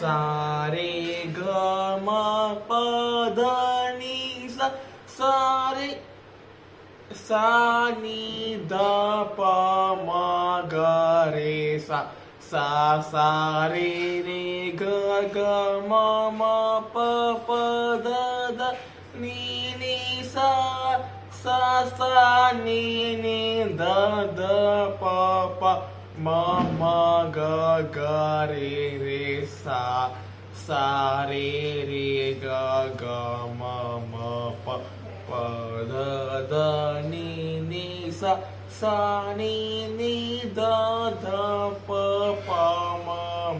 सा रे ग म प ध नि सा सा रे सा नि ध प म ग रे सा सा सा रे ग ग म प प ध ध नि सा सा सा नि ध ध प प म ग ग रे सा सा रे ग ग म प प ध ध नि सा सा नि ध ध प प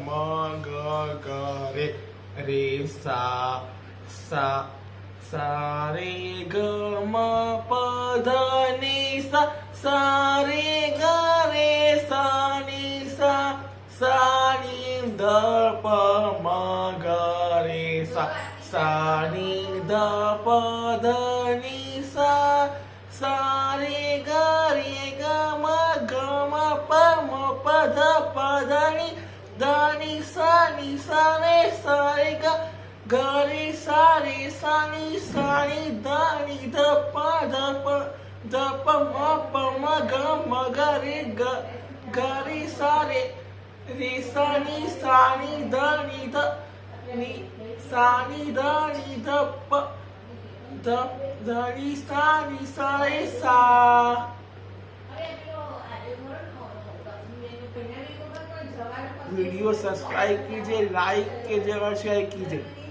म ग ग रे सा सा सा रे ग म प ध नि सा सा रे ग रे सा नि सा सा नि ध प म ग रे सा सा नि ध प ध नि सा सा रे ग म प म प ध नि ध नि सा रे सा रे ग ग रे सा नि ध प ध प म ग रे ग रे सा रे सा नि ध नि सा नि ध प ध नि सा रे सा। वीडियो सब्सक्राइब कीजिए, लाइक कीजिए और शेयर कीजिए।